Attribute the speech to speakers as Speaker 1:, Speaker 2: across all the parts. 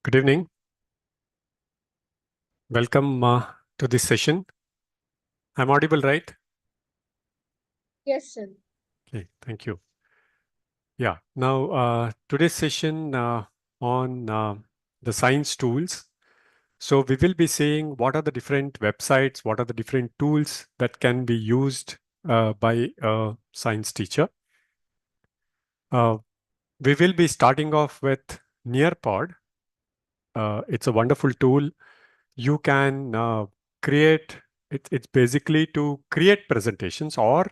Speaker 1: Good evening. Welcome to this session. I'm audible, right?
Speaker 2: Yes, sir.
Speaker 1: Okay, thank you. Yeah, now today's session on the science tools. So we will be seeing what are the different websites, what are the different tools that can be used by a science teacher. Uh, we will be starting off with Nearpod. It's a wonderful tool. You can create, it's basically to create presentations or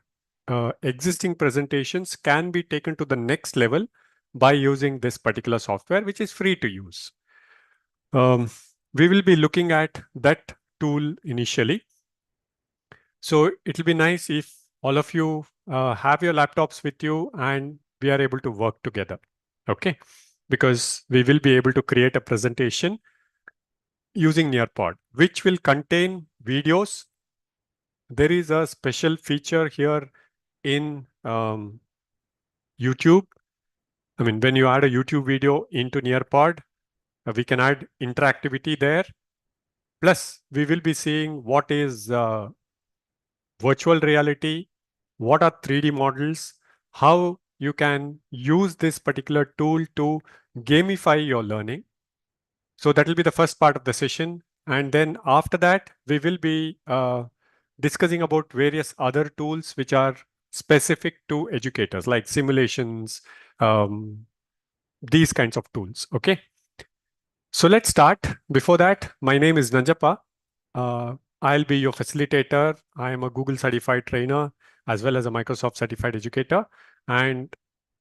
Speaker 1: existing presentations can be taken to the next level by using this particular software, which is free to use. We will be looking at that tool initially. So it'll be nice if all of you have your laptops with you and we are able to work together. Okay. Because we will be able to create a presentation using Nearpod, which will contain videos. There is a special feature here in YouTube. I mean, when you add a YouTube video into Nearpod, we can add interactivity there. Plus, we will be seeing what is virtual reality, what are 3D models, how you can use this particular tool to gamify your learning. So that will be the first part of the session. And then after that, we will be discussing about various other tools which are specific to educators, like simulations, these kinds of tools. Okay. So let's start. Before that, my name is Nanjappa. I'll be your facilitator. I am a Google certified trainer as well as a Microsoft certified educator. And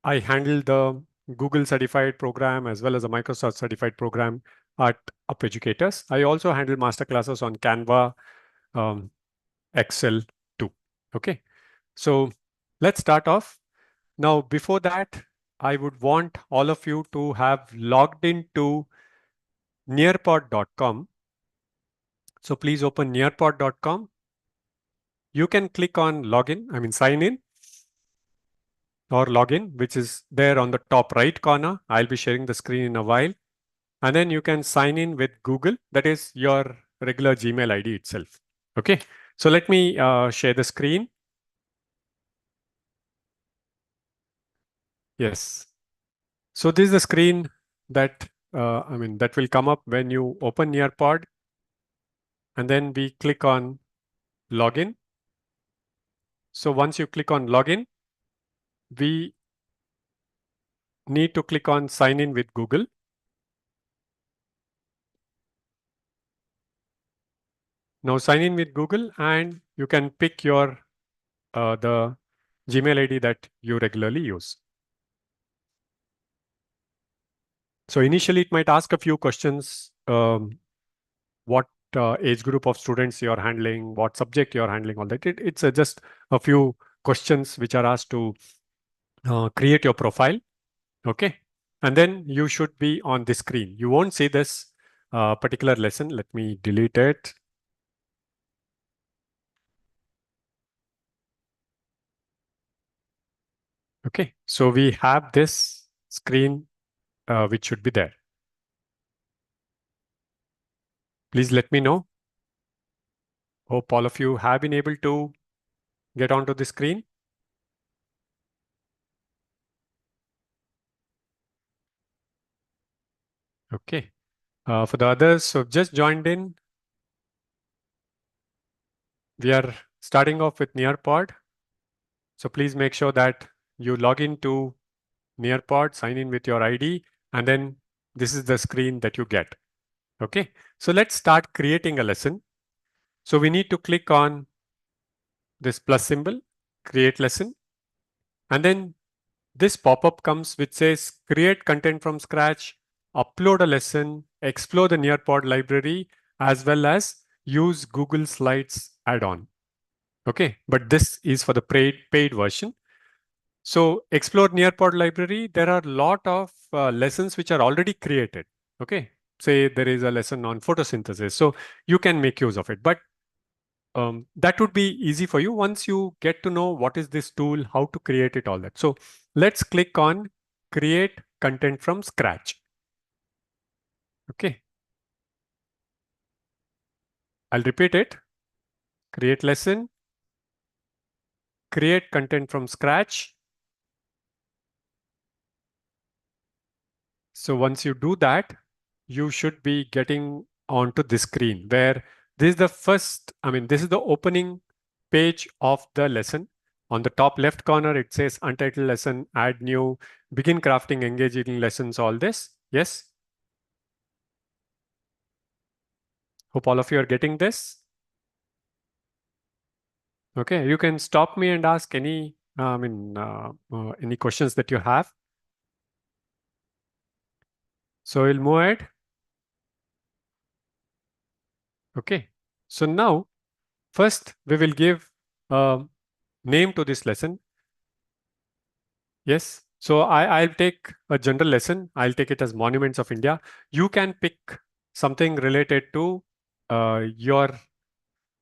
Speaker 1: I handle the Google certified program as well as a Microsoft certified program at Up Educators. I also handle masterclasses on Canva, um, Excel too. Okay. So let's start off. Now, before that, I would want all of you to have logged into nearpod.com. So please open nearpod.com. You can click on login, I mean sign in or login, which is there on the top right corner. I'll be sharing the screen in a while. And then you can sign in with Google. That is your regular Gmail ID itself. Okay. So let me share the screen. Yes. So this is the screen that, that will come up when you open Nearpod. And then we click on login. So once you click on login, we need to click on sign in with Google. Now sign in with Google and you can pick your the Gmail ID that you regularly use. So initially it might ask a few questions. What age group of students you're handling, what subject you're handling, all that. It's just a few questions which are asked to create your profile. Okay. And then you should be on the screen. You won't see this particular lesson. Let me delete it. Okay. So we have this screen which should be there. Please let me know. Hope all of you have been able to get onto the screen. Okay. For the others who have just joined in, we are starting off with Nearpod. So please make sure that you log into Nearpod, sign in with your ID, and then this is the screen that you get. Okay. So let's start creating a lesson. So we need to click on this plus symbol, create lesson. And then this pop-up comes which says create content from scratch, upload a lesson, explore the Nearpod library, as well as use Google Slides add-on. Okay, but this is for the paid version. So explore Nearpod library. There are a lot of lessons which are already created. Okay, say there is a lesson on photosynthesis. So you can make use of it. But that would be easy for you once you get to know what is this tool, how to create it, all that. So let's click on create content from scratch. Okay. I'll repeat it. Create lesson, create content from scratch. So once you do that, you should be getting onto this screen where this is the first, this is the opening page of the lesson. On the top left corner, it says untitled lesson, add new, begin crafting engaging lessons, all this. Yes. Hope all of you are getting this. Okay, you can stop me and ask any, any questions that you have. So we'll move ahead. Okay, so now first we will give a name to this lesson. Yes, so I'll take a general lesson. I'll take it as Monuments of India. You can pick something related to your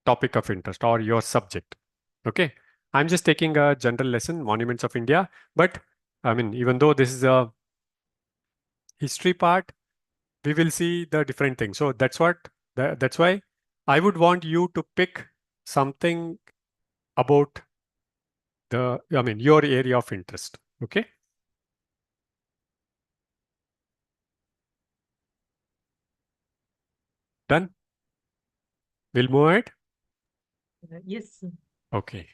Speaker 1: topic of interest or your subject. Okay, I'm just taking a general lesson, Monuments of India. But even though this is a history part, we will see the different things. So that's why I would want you to pick something about your area of interest. Okay. Done. We'll move ahead.
Speaker 2: Yes, sir.
Speaker 1: Okay.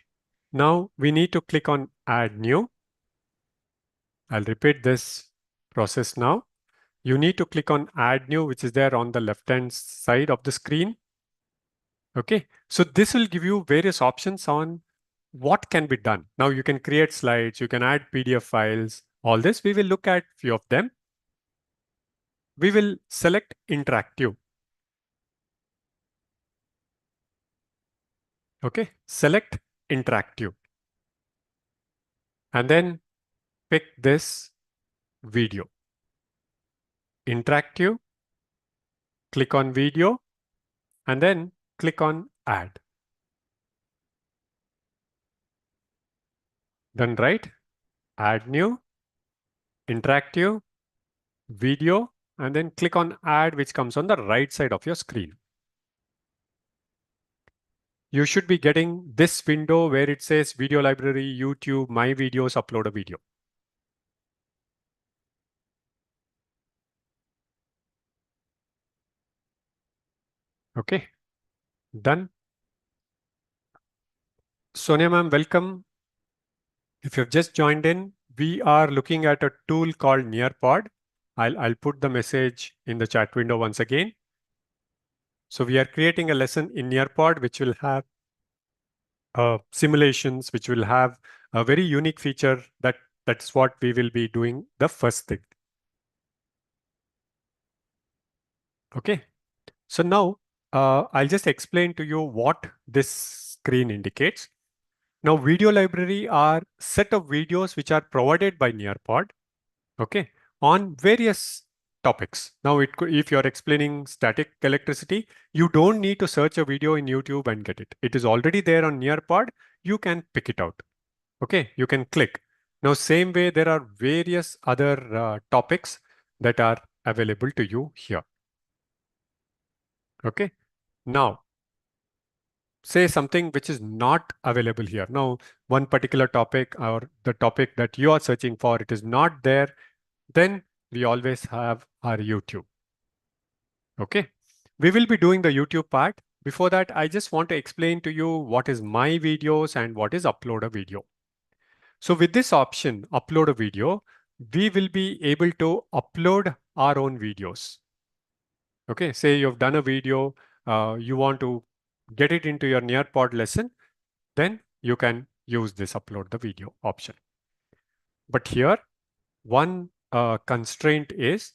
Speaker 1: Now we need to click on add new. I'll repeat this process now. You need to click on add new, which is there on the left-hand side of the screen. Okay. So this will give you various options on what can be done. Now you can create slides, you can add PDF files, all this. We will look at few of them. We will select interactive. Okay. Select interactive. And then pick this video. Interactive, click on video, and then click on add. Done, right? Add new, interactive, video, and then click on add, which comes on the right side of your screen. You should be getting this window where it says video library, YouTube, my videos, upload a video. Okay, done. Sonia ma'am, welcome. If you've just joined in, we are looking at a tool called Nearpod. I'll put the message in the chat window once again. So we are creating a lesson in Nearpod, which will have simulations, which will have a very unique feature that's what we will be doing the first thing. Okay. So now I'll just explain to you what this screen indicates. Now, video library are set of videos which are provided by Nearpod, okay, on various topics. Now, if you're explaining static electricity, you don't need to search a video in YouTube and get it. It is already there on Nearpod. You can pick it out. Okay, you can click. Now, same way, there are various other topics that are available to you here. Okay, now say something which is not available here. Now, one particular topic or the topic that you are searching for, it is not there, then we always have our YouTube. Okay, we will be doing the YouTube part. Before that, I just want to explain to you what is my videos and what is upload a video. So with this option, upload a video, we will be able to upload our own videos. Okay, say you've done a video, you want to get it into your Nearpod lesson, then you can use this upload the video option. But here, one constraint is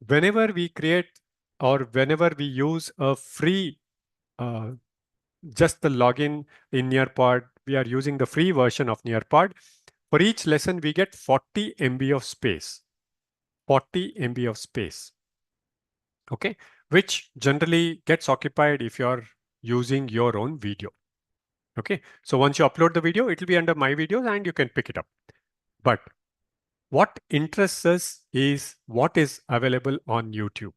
Speaker 1: whenever we create or whenever we use a free, just the login in Nearpod, we are using the free version of Nearpod. For each lesson, we get 40 MB of space. 40 MB of space. Okay, which generally gets occupied if you're using your own video. Okay, so once you upload the video, it will be under my videos and you can pick it up. But what interests us is what is available on YouTube.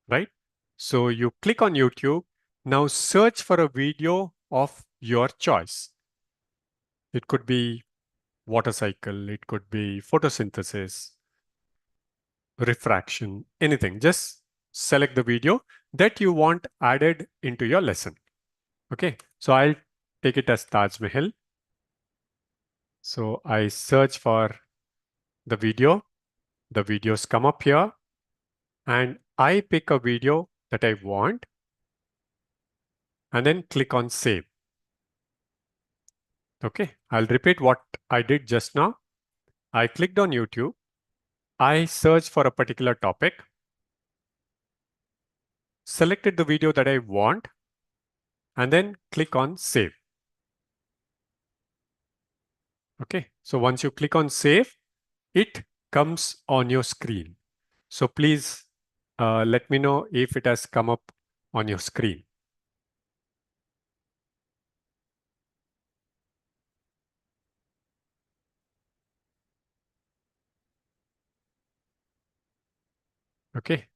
Speaker 1: right? So you click on YouTube. Now search for a video of your choice. It could be water cycle, it could be photosynthesis, refraction, anything. Just select the video that you want added into your lesson. Okay, so I'll take it as Taj Mahal. So I search for the videos come up here, and I pick a video that I want and then click on save. Okay, I'll repeat what I did just now. I clicked on YouTube. I searched for a particular topic, selected the video that I want, and then click on save. Okay, so once you click on save, it comes on your screen. So please let me know if it has come up on your screen. Okay.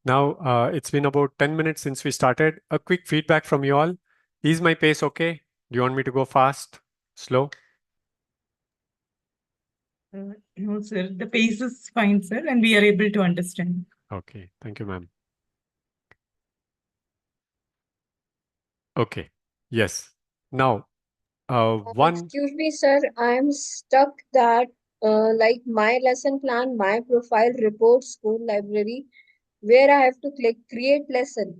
Speaker 1: Now, it's been about 10 minutes since we started. A quick feedback from you all. Is my pace okay? Do you want me to go fast, slow?
Speaker 2: No, sir, the pace is fine, sir, and we are able to understand.
Speaker 1: Okay, thank you, ma'am. Okay, yes. Now,
Speaker 3: Excuse me, sir. I'm stuck that like my lesson plan, my profile, report, school library, where I have to click create lesson.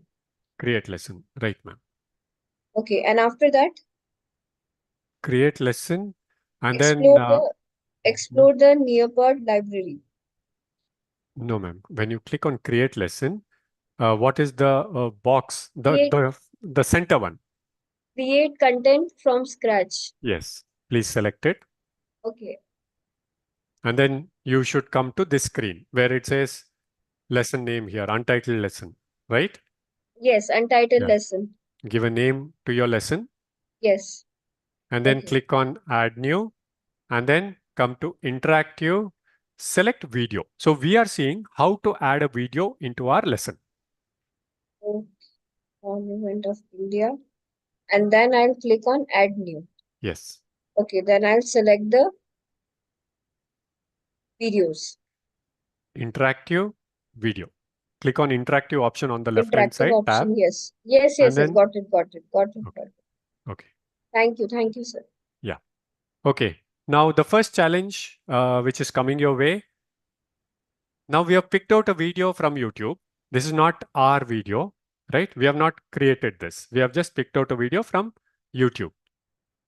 Speaker 1: create lesson, right, ma'am.
Speaker 3: Okay, and after that,
Speaker 1: Create lesson, and
Speaker 3: explore
Speaker 1: then
Speaker 3: the explore the nearby library.
Speaker 1: no, ma'am. When you click on create lesson, what is the box,
Speaker 3: Create
Speaker 1: the center one?
Speaker 3: create content from scratch.
Speaker 1: Yes, please select it.
Speaker 3: Okay.
Speaker 1: And then you should come to this screen where it says lesson name here, untitled lesson, right?
Speaker 3: Yes, untitled
Speaker 1: Yeah.
Speaker 3: lesson.
Speaker 1: Give a name to your lesson
Speaker 3: Yes.
Speaker 1: and then
Speaker 3: Okay.
Speaker 1: click on add new and then come to interactive, select video. So we are seeing how to add a video into our lesson.
Speaker 3: So, Monument of India. And then I'll click on add new.
Speaker 1: Yes.
Speaker 3: Okay, then I'll select the videos.
Speaker 1: Interactive video. Click on interactive option on the left hand
Speaker 3: Interactive
Speaker 1: side tab.
Speaker 3: option, yes. Yes,
Speaker 1: And
Speaker 3: yes, yes.
Speaker 1: then,
Speaker 3: Got it, got it, got it,
Speaker 1: okay.
Speaker 3: got it.
Speaker 1: Okay.
Speaker 3: Thank you, sir.
Speaker 1: Yeah. Okay. Now the first challenge, which is coming your way. Now we have picked out a video from YouTube. This is not our video, right? We have not created this. We have just picked out a video from YouTube.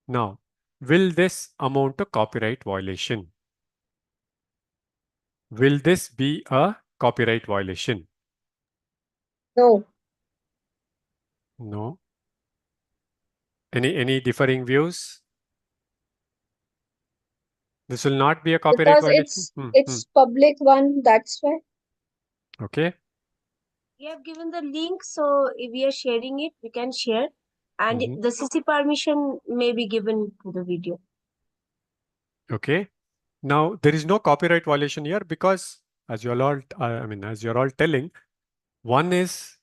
Speaker 1: Now, will this amount to copyright violation? Will this be a copyright violation?
Speaker 3: No,
Speaker 1: No. Any differing views? This will not be a copyright
Speaker 3: because
Speaker 1: violation.
Speaker 3: it's public one, that's why.
Speaker 1: Okay.
Speaker 4: We have given the link, so if we are sharing it, we can share, and
Speaker 1: Mhm.
Speaker 4: the CC permission may be given to the video.
Speaker 1: Okay. Now there is no copyright violation here because, as you're all, as you're all telling, one is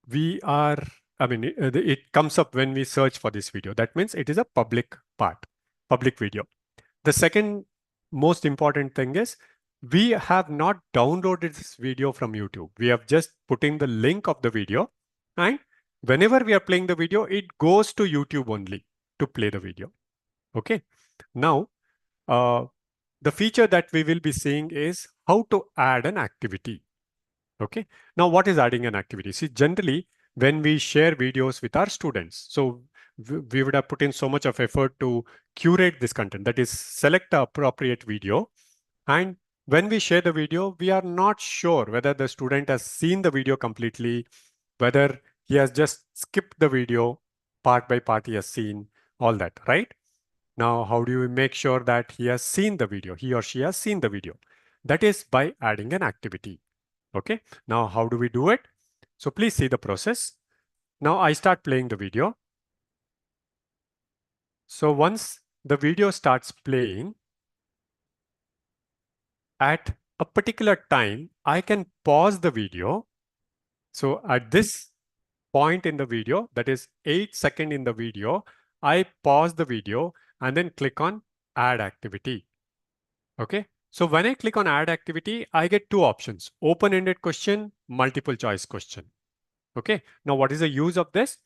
Speaker 1: we are. It comes up when we search for this video. That means it is a public part, public video. The second most important thing is we have not downloaded this video from YouTube. We have just put in the link of the video, and whenever we are playing the video, it goes to YouTube only to play the video. Okay. Now, the feature that we will be seeing is how to add an activity. Okay. Now, what is adding an activity? See, generally, when we share videos with our students, so we would have put in so much of effort to curate this content, that is, select the appropriate video. And when we share the video, we are not sure whether the student has seen the video completely, whether he has just skipped the video part by part, he has seen all that, right? Now, how do we make sure that he has seen the video, he or she has seen the video? That is by adding an activity. Okay, now how do we do it? So please see the process. Now I start playing the video. So once the video starts playing, at a particular time, I can pause the video. So at this point in the video, that is 8 seconds in the video, I pause the video and then click on add activity. Okay. So when I click on add activity, I get two options: open-ended question, multiple choice question. Okay. Now what is the use of this?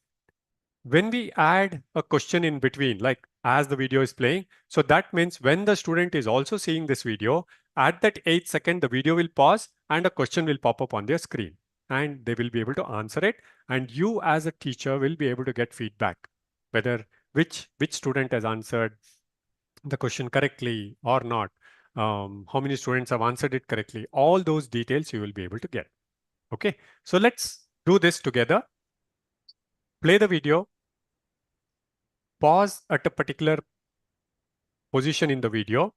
Speaker 1: When we add a question in between, like as the video is playing, so that means when the student is also seeing this video, at that 8 second, the video will pause and a question will pop up on their screen and they will be able to answer it. And you as a teacher will be able to get feedback, whether which student has answered the question correctly or not. How many students have answered it correctly? All those details you will be able to get. Okay, so let's do this together. Play the video, pause at a particular position in the video,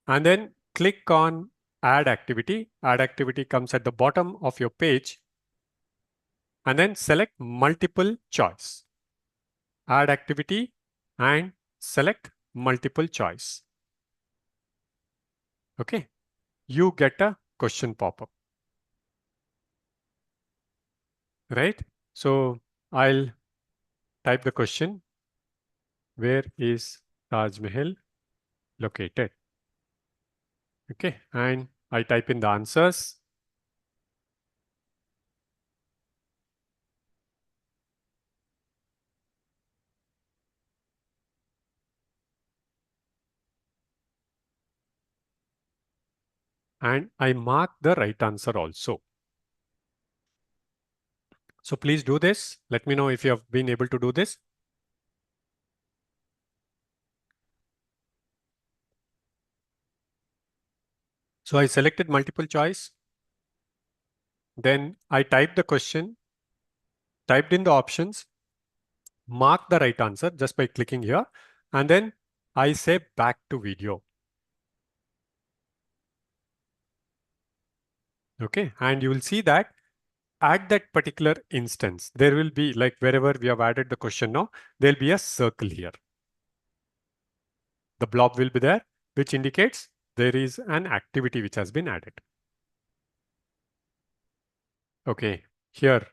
Speaker 1: and then click on add activity. Add activity comes at the bottom of your page, and then select multiple choice. Add activity and select multiple choice. Okay, you get a question pop-up. Right? So I'll type the question. Where is Taj Mahal located? Okay, and I type in the answers. And I mark the right answer also. So please do this. Let me know if you have been able to do this. So I selected multiple choice. Then I typed the question, typed in the options, mark the right answer just by clicking here. And then I say back to video. Okay, and you will see that at that particular instance, there will be, like wherever we have added the question now, there'll be a circle here. The blob will be there, which indicates there is an activity which has been added. Okay, here.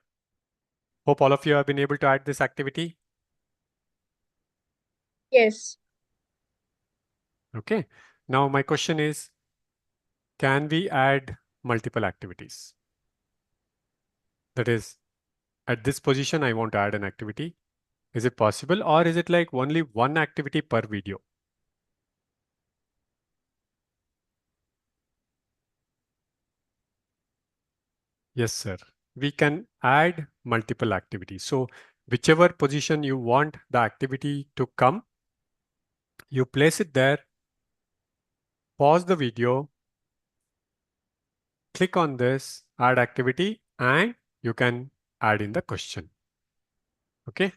Speaker 1: Hope all of you have been able to add this activity.
Speaker 3: Yes.
Speaker 1: Okay, now my question is, can we add multiple activities? That is, at this position, I want to add an activity. Is it possible, or is it like only one activity per video? Yes, sir. We can add multiple activities. So whichever position you want the activity to come, you place it there, pause the video, click on this, add activity, and you can add in the question. Okay.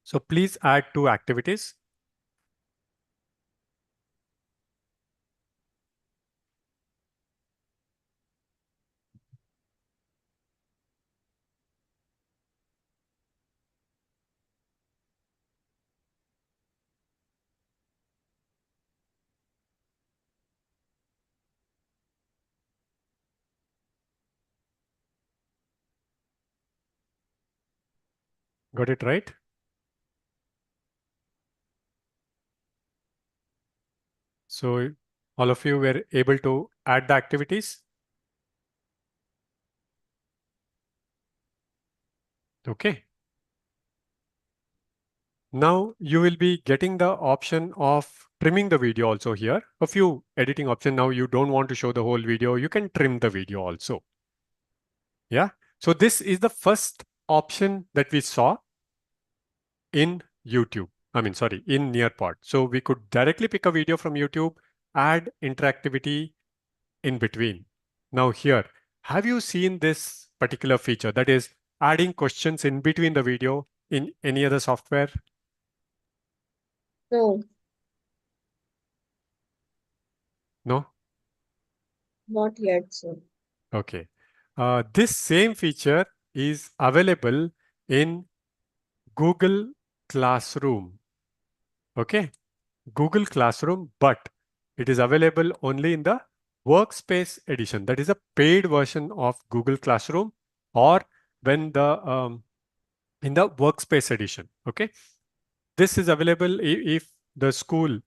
Speaker 1: So please add two activities. Got it right? So all of you were able to add the activities. Okay. Now you will be getting the option of trimming the video also here. A few editing options. Now you don't want to show the whole video, you can trim the video also. Yeah. So this is the first option that we saw in YouTube. In Nearpod. So we could directly pick a video from YouTube, add interactivity in between. Now here, have you seen this particular feature, that is adding questions in between the video in any other software?
Speaker 3: No,
Speaker 1: No?
Speaker 3: not yet, sir.
Speaker 1: Okay. This same feature is available in Google Classroom. Okay. Google Classroom, but it is available only in the Workspace edition. That is a paid version of Google Classroom, or when the in the Workspace edition. Okay, this is available if the school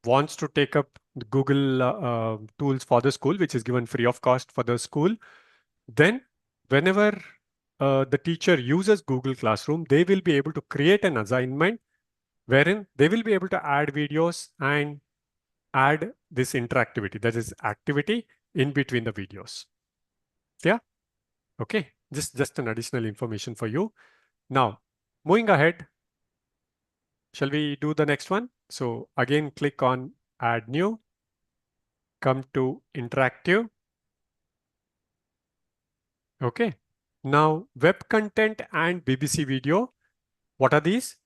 Speaker 1: wants to take up the Google tools for the school, which is given free of cost for the school. Then whenever the teacher uses Google Classroom, they will be able to create an assignment wherein they will be able to add videos and add this interactivity, that is activity in between the videos. Yeah. Okay. Just an additional information for you. Now, moving ahead, shall we do the next one? So again, click on add new, come to interactive. Okay. Now, web content and BBC video. What are these?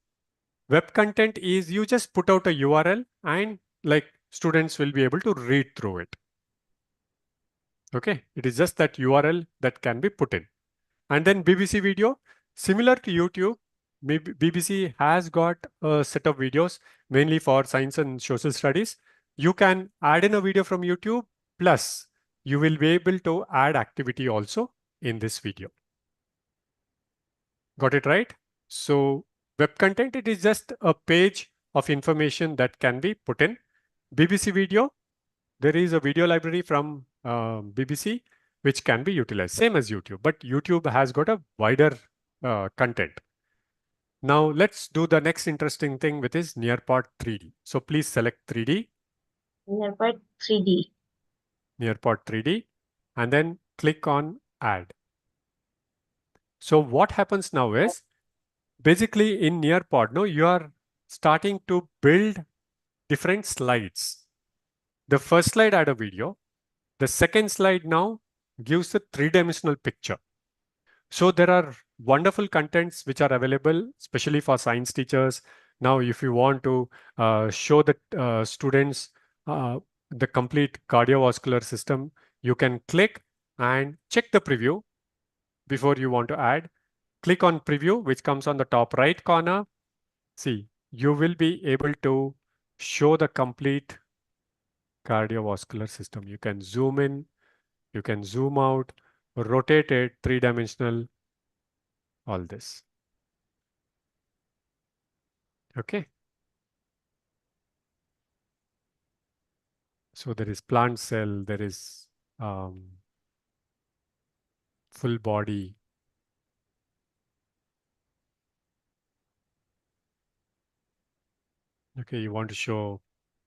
Speaker 1: Web content is you just put out a URL and like students will be able to read through it. Okay. It is just that URL that can be put in. And then BBC video, similar to YouTube, BBC has got a set of videos mainly for science and social studies. You can add in a video from YouTube, plus you will be able to add activity also in this video. Got it right? So web content, it is just a page of information that can be put in. BBC video, there is a video library from BBC which can be utilized, same as YouTube, but YouTube has got a wider content. Now let's do the next interesting thing, which is Nearpod 3D. So please select 3D.
Speaker 4: Nearpod 3D.
Speaker 1: Nearpod 3D, and then click on add. So what happens now is, basically in Nearpod, no, you are starting to build different slides. The first slide had a video. The second slide now gives a three-dimensional picture. So there are wonderful contents which are available, especially for science teachers. Now, if you want to show the students the complete cardiovascular system, you can click and check the preview before you want to add. Click on preview, which comes on the top right corner. See, you will be able to show the complete cardiovascular system. You can zoom in, you can zoom out, rotate it, three-dimensional, all this. Okay. So there is plant cell, there is full body. Okay, you want to show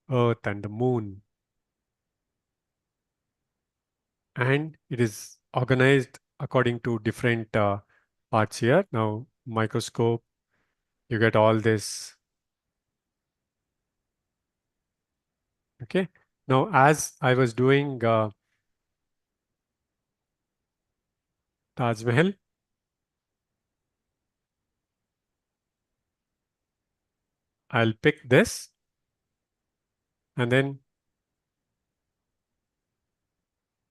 Speaker 1: Earth and the moon. And it is organized according to different parts here. Now, microscope, you get all this. Okay. Now, as I was doing Taj Mahal, I'll pick this and then,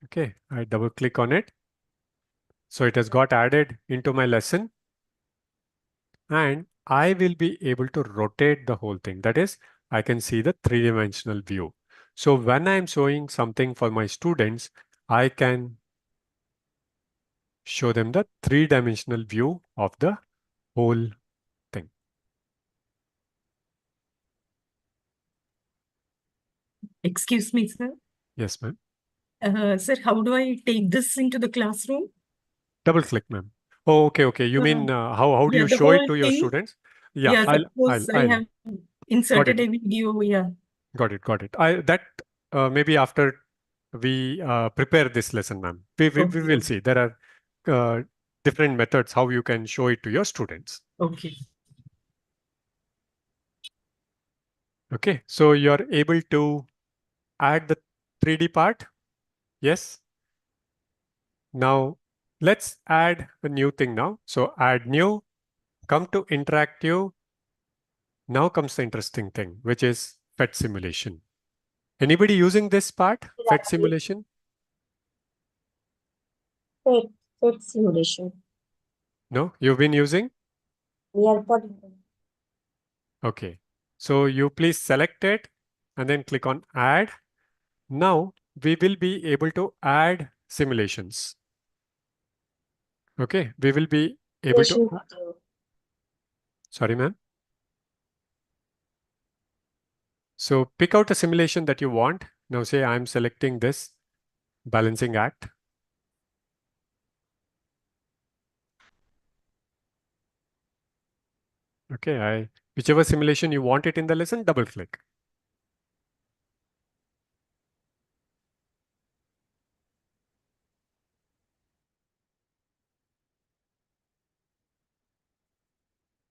Speaker 1: okay, I double click on it. So it has got added into my lesson, and I will be able to rotate the whole thing. That is, I can see the three-dimensional view. So when I'm showing something for my students, I can show them the three-dimensional view of the whole thing.
Speaker 2: Excuse me, sir.
Speaker 1: Yes, ma'am.
Speaker 2: Sir, how do I take this into the classroom?
Speaker 1: Double click, ma'am. Oh, okay, okay. You mean how do
Speaker 2: Yeah,
Speaker 1: you
Speaker 2: the
Speaker 1: show it
Speaker 2: whole
Speaker 1: to your
Speaker 2: thing.
Speaker 1: students? Yeah,
Speaker 2: Yeah, suppose I have inserted
Speaker 1: it.
Speaker 2: a video. Yeah.
Speaker 1: Got it, got it. That maybe after we prepare this lesson, ma'am, we will see. There are different methods how you can show it to your students.
Speaker 2: Okay.
Speaker 1: Okay, so you're able to add the 3D part. Yes. Now let's add a new thing now. So add new, come to interactive. Now comes the interesting thing, which is PhET simulation. Anybody using this part, PhET simulation?
Speaker 4: PhET simulation.
Speaker 1: No, you've been using?
Speaker 4: Nearpod.
Speaker 1: Okay. So you please select it and then click on add. Now we will be able to add simulations. Okay, we will be able to,
Speaker 4: Simulation video.
Speaker 1: sorry, ma'am. So pick out a simulation that you want. Now say I'm selecting this balancing act. Okay, whichever simulation you want it in the lesson, double click.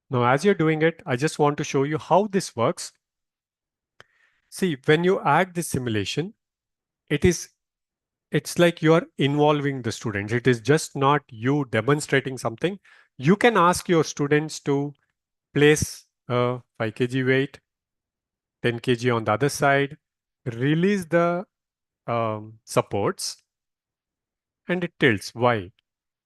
Speaker 1: Now, as you're doing it, I just want to show you how this works. See, when you add this simulation, it's like you are involving the students. It is just not you demonstrating something. You can ask your students to place a 5 kg weight, 10 kg on the other side, release the supports, and it tilts. Why?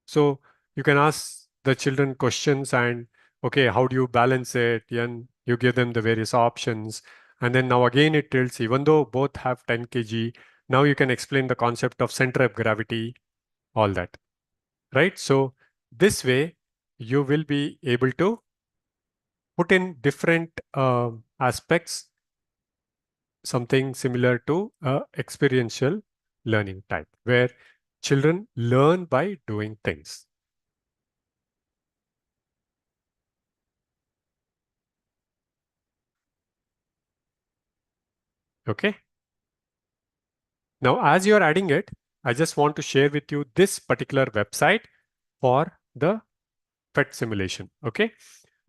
Speaker 1: So you can ask the children questions and, okay, how do you balance it? And you give them the various options. And then now again it tilts, even though both have 10 kg. Now you can explain the concept of center of gravity, all that, right? So this way you will be able to put in different aspects, something similar to experiential learning type, where children learn by doing things. Okay. Now, as you're adding it, I just want to share with you this particular website for the PhET simulation. Okay.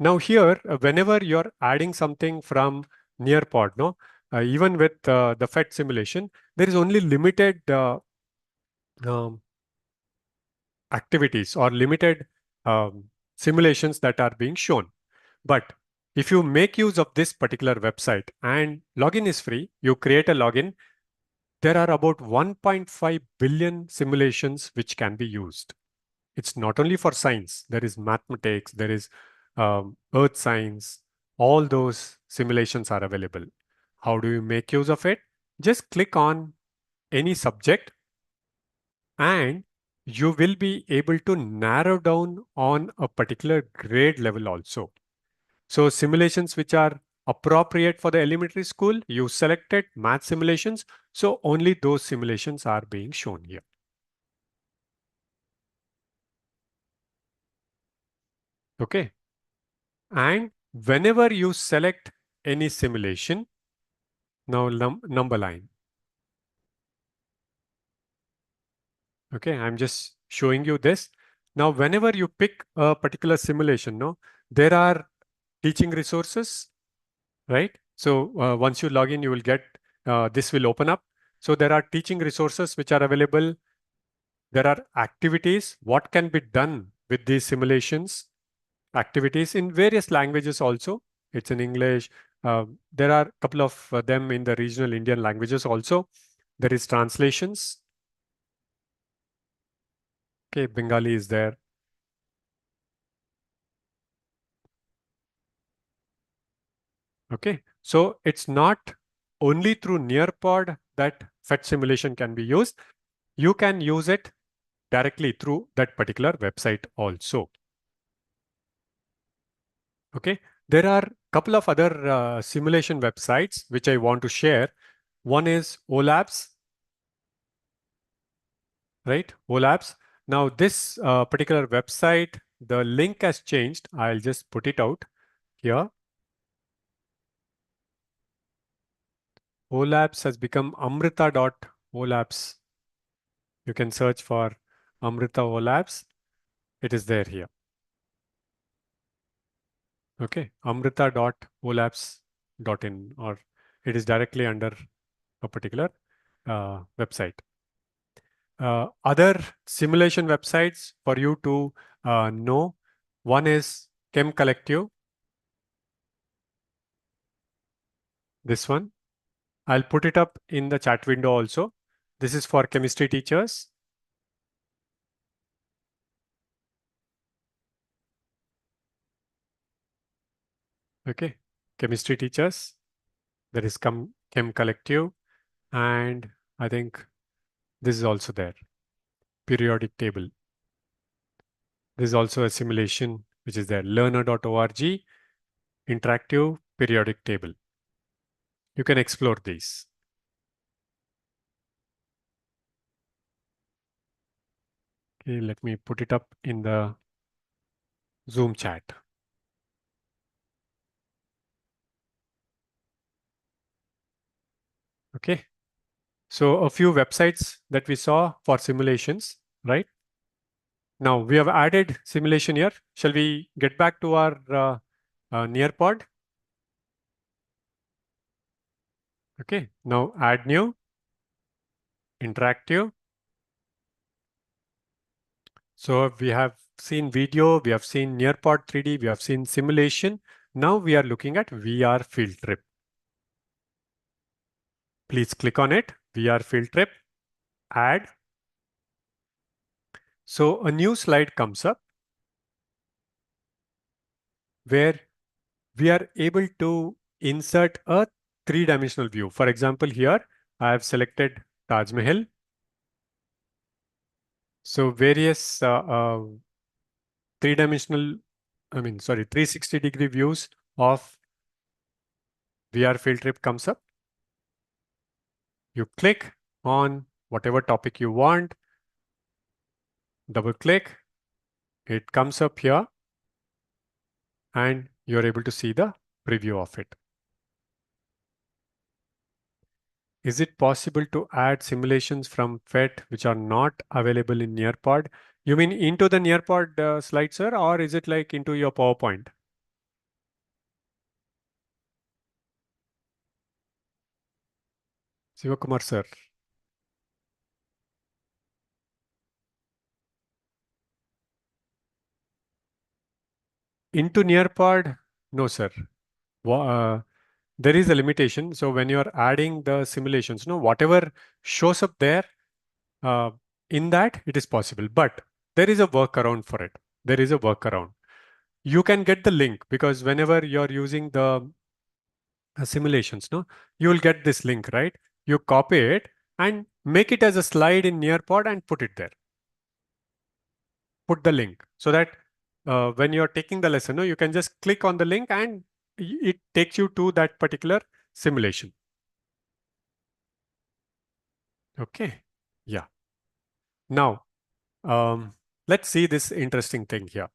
Speaker 1: Now here, whenever you're adding something from Nearpod, no, even with the PhET simulation, there is only limited um, activities or limited simulations that are being shown. But if you make use of this particular website and login is free, you create a login, there are about 1.5 billion simulations which can be used. It's not only for science, there is mathematics, there is earth science, all those simulations are available. How do you make use of it? Just click on any subject and you will be able to narrow down on a particular grade level also. So simulations which are appropriate for the elementary school, you selected math simulations. So only those simulations are being shown here. Okay. And whenever you select any simulation, now number line. Okay, I'm just showing you this. Now, whenever you pick a particular simulation, no, there are teaching resources, right? So once you log in, you will get this will open up. So there are teaching resources which are available. There are activities, what can be done with these simulations, activities in various languages also. It's in English. There are a couple of them in the regional Indian languages also. There is translations. Okay, Bengali is there. Okay, so it's not only through Nearpod that PhET simulation can be used. You can use it directly through that particular website also. Okay, there are a couple of other simulation websites which I want to share. One is OLabs, right? OLabs. Now this particular website, the link has changed. I'll just put it out here. OLabs has become amrita.olabs. You can search for Amrita OLabs. It is there here. Okay, amrita.olabs.in, or it is directly under a particular website. Other simulation websites for you to know. One is Chem Collective. This one. I'll put it up in the chat window also. This is for chemistry teachers. Okay, chemistry teachers. There is Chem Collective, and I think this is also there. Periodic table. This is also a simulation which is there. Learner.org, interactive periodic table. You can explore these. Okay, let me put it up in the Zoom chat. Okay. So a few websites that we saw for simulations, right? Now we have added simulation here. Shall we get back to our Nearpod? Okay. Now add new, interactive. So we have seen video, we have seen Nearpod 3D, we have seen simulation. Now we are looking at VR field trip. Please click on it, VR field trip, add. So a new slide comes up where we are able to insert a three-dimensional view. For example, here I have selected Taj Mahal. So various three-dimensional, 360-degree views of VR field trip comes up. You click on whatever topic you want, double click, it comes up here, and you're able to see the preview of it. Is it possible to add simulations from PhET which are not available in Nearpod? You mean into the Nearpod slide, sir, or is it like into your PowerPoint? Sivakumar, sir. Into Nearpod? No, sir. There is a limitation. So when you're adding the simulations, whatever shows up there, in that it is possible, but there is a workaround for it. There is a workaround. You can get the link because whenever you're using the simulations, you will get this link, right? You copy it and make it as a slide in Nearpod and put it there. Put the link so that when you're taking the lesson, you can just click on the link and it takes you to that particular simulation. Okay. Yeah. Now, let's see this interesting thing here.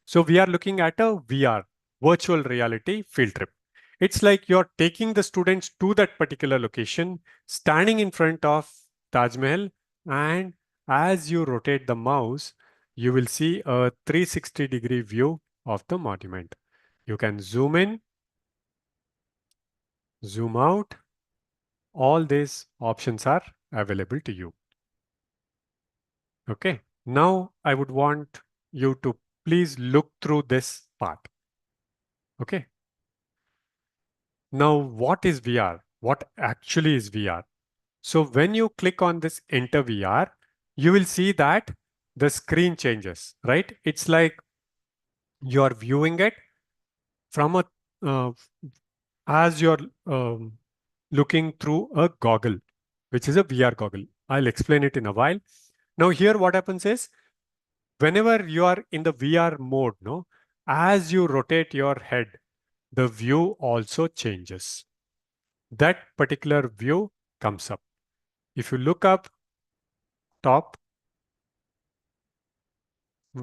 Speaker 1: So we are looking at a VR, virtual reality field trip. It's like you're taking the students to that particular location, standing in front of Taj Mahal, and as you rotate the mouse, you will see a 360-degree view of the monument. You can zoom in, zoom out. All these options are available to you. Okay. Now I would want you to please look through this part. Okay. Now, what is VR? What actually is VR? So when you click on this Enter VR, you will see that the screen changes, right? It's like you're viewing it from as you're looking through a goggle, which is a VR goggle. I'll explain it in a while. Now here what happens is, whenever you are in the VR mode, as you rotate your head, the view also changes. That particular view comes up. If you look up top,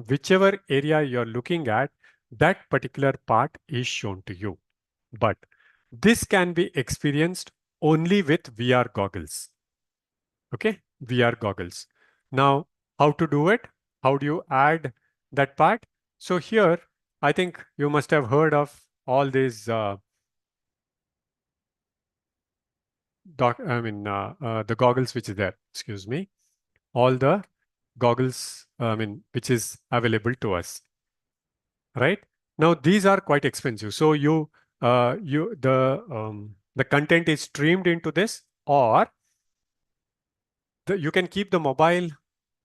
Speaker 1: whichever area you're looking at, that particular part is shown to you. But this can be experienced only with VR goggles. Okay, VR goggles. Now, how to do it? How do you add that part? So here, I think you must have heard of all these the goggles which is there. Excuse me. All the goggles, which is available to us, right? Now these are quite expensive. So the content is streamed into this, or you can keep the mobile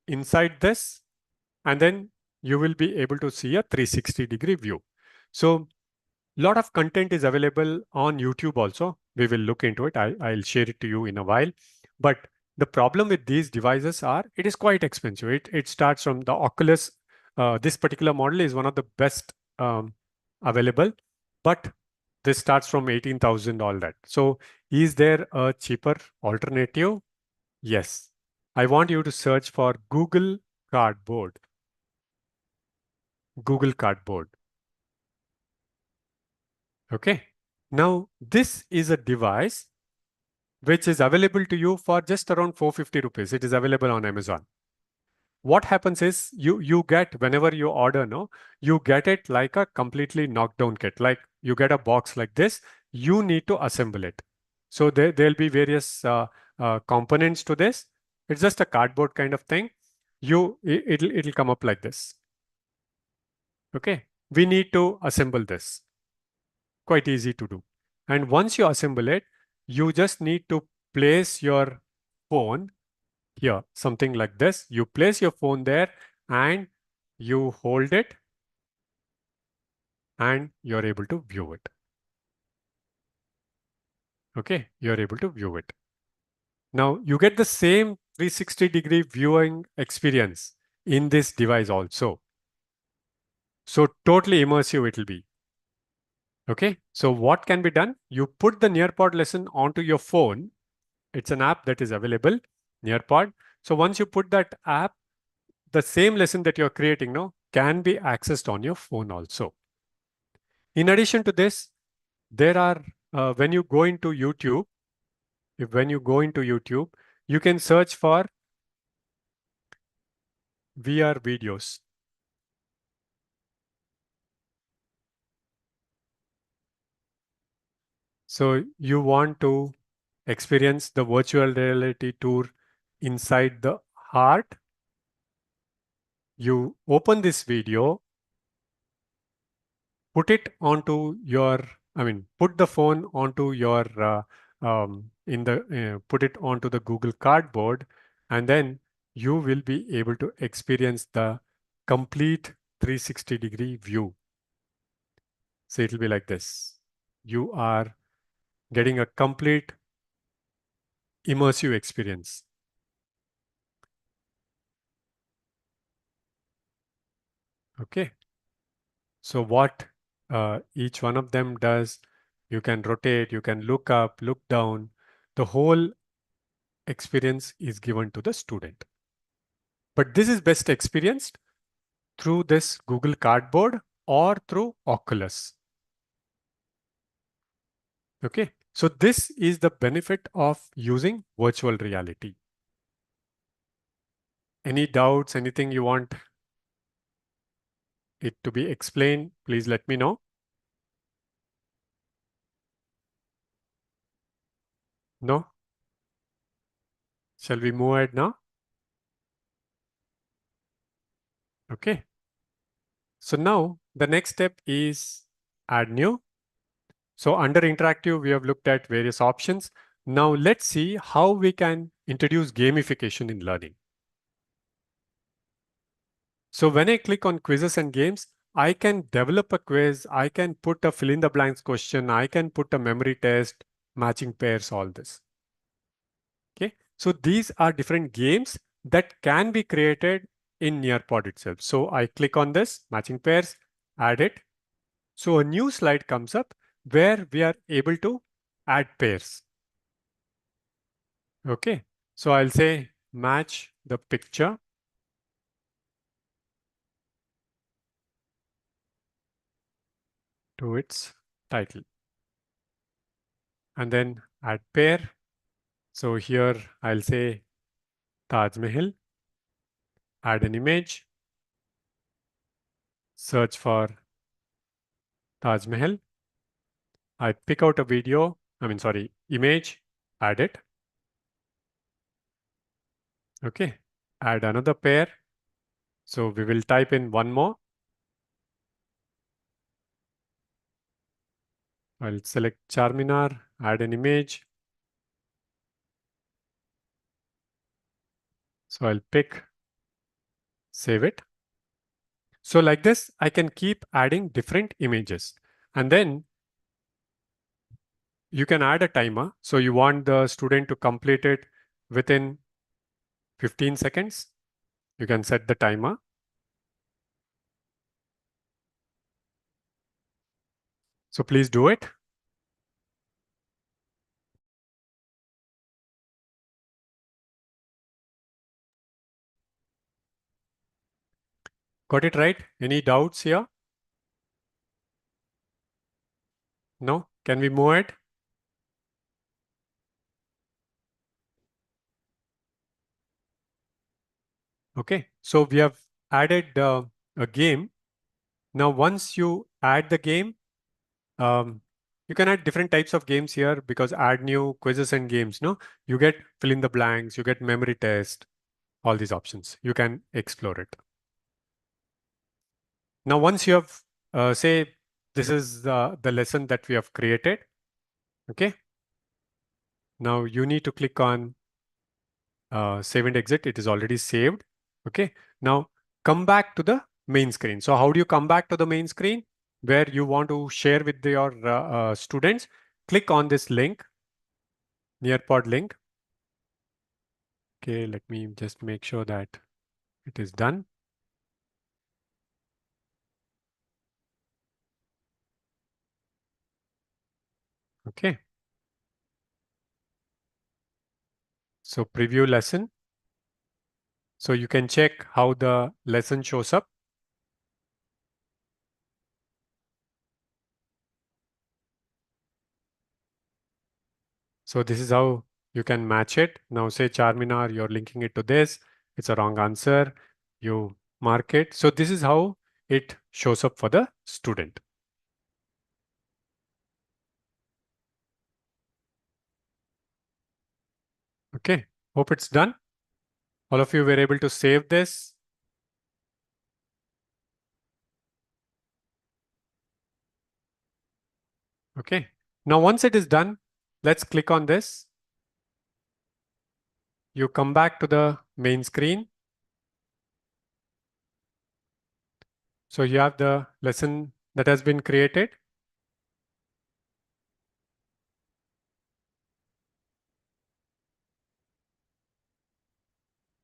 Speaker 1: inside this, and then you will be able to see a 360-degree view. So a lot of content is available on YouTube also. We will look into it. I'll share it to you in a while. But the problem with these devices are it is quite expensive. It starts from the Oculus. This particular model is one of the best available, but this starts from 18,000, all that. So is there a cheaper alternative? Yes. I want you to search for Google Cardboard. Google Cardboard. Okay. Now, this is a device which is available to you for just around 450 rupees. It is available on Amazon. What happens is you get, whenever you order, you get it like a completely knocked down kit. Like you get a box like this, you need to assemble it. So there'll be various components to this. It's just a cardboard kind of thing. It'll come up like this. Okay, we need to assemble this. Quite easy to do. And once you assemble it, you just need to place your phone here, something like this. You place your phone there and you hold it and you're able to view it. Okay, you're able to view it. Now you get the same 360-degree viewing experience in this device also. So totally immersive it will be. Okay, so what can be done? You put the Nearpod lesson onto your phone. It's an app that is available, Nearpod. So once you put that app, the same lesson that you're creating now can be accessed on your phone also. In addition to this, there are, when you go into YouTube, you can search for VR videos. So you want to experience the virtual reality tour inside the heart. You open this video, put it onto your, put the phone onto your, put it onto the Google Cardboard, and then you will be able to experience the complete 360-degree view. So it'll be like this. You are getting a complete immersive experience. Okay. So what each one of them does, you can rotate, you can look up, look down. The whole experience is given to the student. But this is best experienced through this Google Cardboard or through Oculus. Okay, so this is the benefit of using virtual reality. Any doubts, anything you want it to be explained, please let me know. No? Shall we move ahead now? Okay. So now the next step is add new. So under interactive, we have looked at various options. Now let's see how we can introduce gamification in learning. So when I click on quizzes and games, I can develop a quiz. I can put a fill in the blanks question. I can put a memory test, matching pairs, all this. Okay. So these are different games that can be created in Nearpod itself. So I click on this matching pairs, add it. So a new slide comes up where we are able to add pairs. Okay. So I'll say match the picture to its title. And then add pair. So here I'll say Taj Mahal, add an image, search for Taj Mahal. I pick out a video, image, add it. Okay, add another pair. So we will type in one more. I'll select Charminar, add an image. So I'll pick, save it. So like this, I can keep adding different images. And then you can add a timer. So you want the student to complete it within 15 seconds. You can set the timer. So please do it. Got it right? Any doubts here? No? Can we move it? Okay, so we have added a game. Now, once you add the game, you can add different types of games here because add new quizzes and games. No, you get fill in the blanks, you get memory test, all these options. You can explore it. Now, once you have, say, this is the lesson that we have created. Okay. Now you need to click on save and exit. It is already saved. Okay. Now come back to the main screen. So how do you come back to the main screen where you want to share with your students? Click on this link, Nearpod link. Okay, let me just make sure that it is done. Okay. So preview lesson. So you can check how the lesson shows up. So this is how you can match it. Now say Charminar, you're linking it to this. It's a wrong answer. You mark it. So this is how it shows up for the student. Okay, hope it's done. All of you were able to save this. Okay, now once it is done, let's click on this. You come back to the main screen. So you have the lesson that has been created.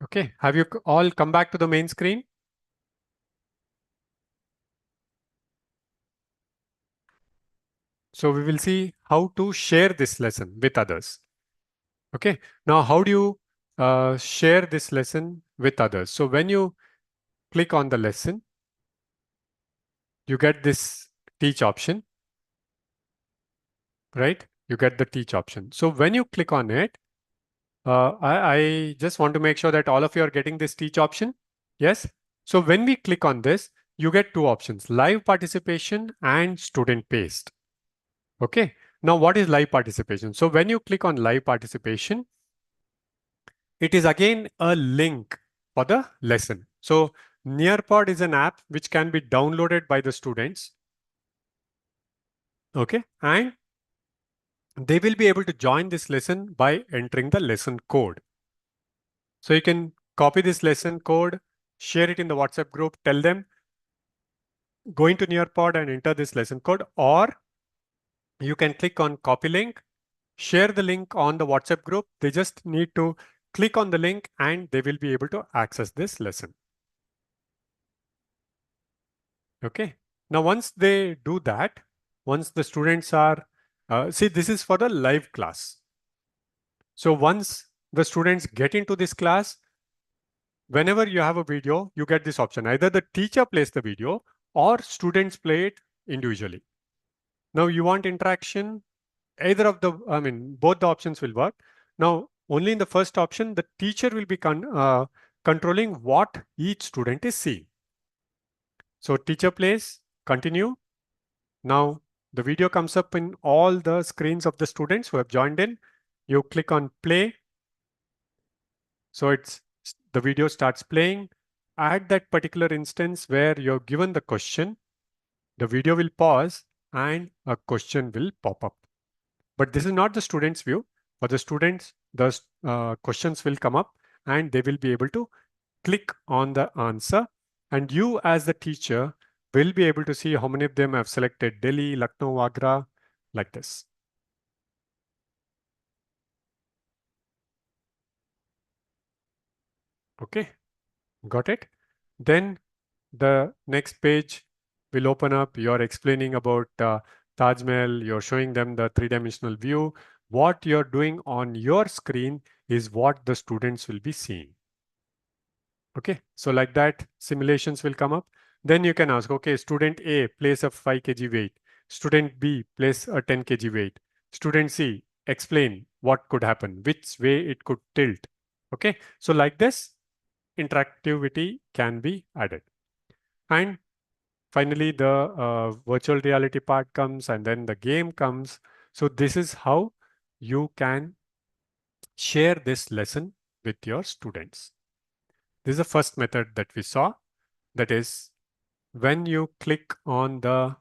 Speaker 1: Okay, have you all come back to the main screen? So we will see how to share this lesson with others. Okay, now how do you share this lesson with others? So when you click on the lesson, you get this teach option, right? You get the teach option. So when you click on it, I just want to make sure that all of you are getting this teach option. Yes. So when we click on this, you get two options, live participation and student paced. Okay. Now what is live participation? So when you click on live participation, it is again a link for the lesson. So Nearpod is an app which can be downloaded by the students. Okay. And they will be able to join this lesson by entering the lesson code. So you can copy this lesson code, share it in the WhatsApp group, tell them, go into Nearpod and enter this lesson code, or you can click on copy link, share the link on the WhatsApp group. They just need to click on the link and they will be able to access this lesson. Okay. Now, once they do that, once the students are, see, this is for the live class. So once the students get into this class, whenever you have a video, you get this option. Either the teacher plays the video or students play it individually. Now you want interaction, either of the, both the options will work. Now, only in the first option, the teacher will be controlling what each student is seeing. So teacher plays, continue. Now the video comes up in all the screens of the students who have joined in. You click on play. So the video starts playing. At that particular instance where you're given the question, the video will pause and a question will pop up. But this is not the student's view. For the students, the questions will come up and they will be able to click on the answer. And you as the teacher will be able to see how many of them have selected Delhi, Lucknow, Agra, like this. Okay, got it? Then the next page will open up. You're explaining about Taj Mahal. You're showing them the three-dimensional view. What you're doing on your screen is what the students will be seeing. Okay, so like that, simulations will come up. Then you can ask, okay, student A place a 5 kg weight. Student B place a 10 kg weight. Student C, explain what could happen, which way it could tilt. Okay, so like this, interactivity can be added. And finally, the virtual reality part comes and then the game comes. So this is how you can share this lesson with your students. This is the first method that we saw. That is, when you click on the